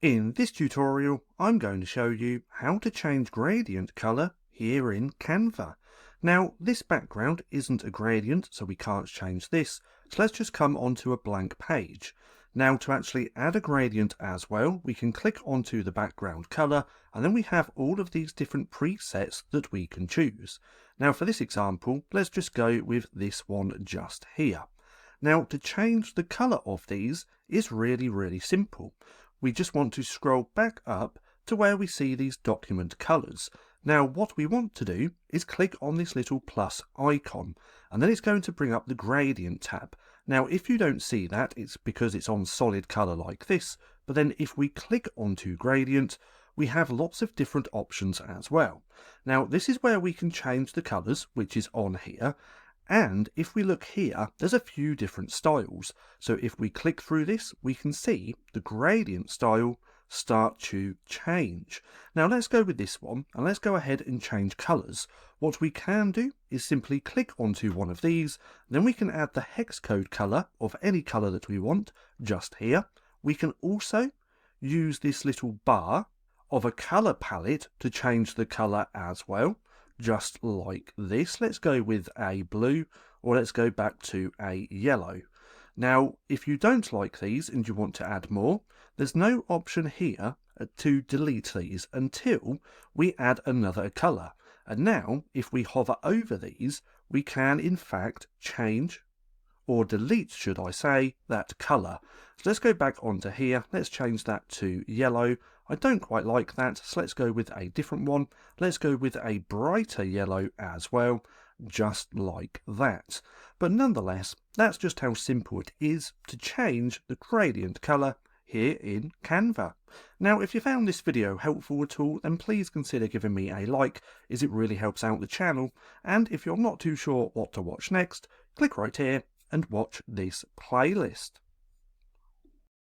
In this tutorial, I'm going to show you how to change gradient color here in Canva. Now, this background isn't a gradient, so we can't change this. So let's just come onto a blank page. Now, to actually add a gradient as well, we can click onto the background color, and then we have all of these different presets that we can choose. Now, for this example, let's just go with this one just here. Now, to change the color of these is really simple. We just want to scroll back up to where we see these document colors. Now, what we want to do is click on this little plus icon, and then it's going to bring up the gradient tab. Now, if you don't see that, it's because it's on solid color like this, but then if we click onto gradient, we have lots of different options as well. Now, this is where we can change the colors, which is on here. And if we look here, there's a few different styles. So if we click through this, we can see the gradient style start to change. Now let's go with this one, and let's go ahead and change colors. What we can do is simply click onto one of these, then we can add the hex code color of any color that we want just here. We can also use this little bar of a color palette to change the color as well, just like this. Let's go with a blue, or let's go back to a yellow. Now, if you don't like these and you want to add more, there's no option here to delete these until we add another color. And now, if we hover over these, we can in fact change, or delete should I say, that color. So let's go back onto here, let's change that to yellow. I don't quite like that, so let's go with a different one. Let's go with a brighter yellow as well, just like that. But nonetheless, that's just how simple it is to change the gradient color here in Canva. Now, if you found this video helpful at all, then please consider giving me a like, as it really helps out the channel. And if you're not too sure what to watch next, click right here and watch this playlist.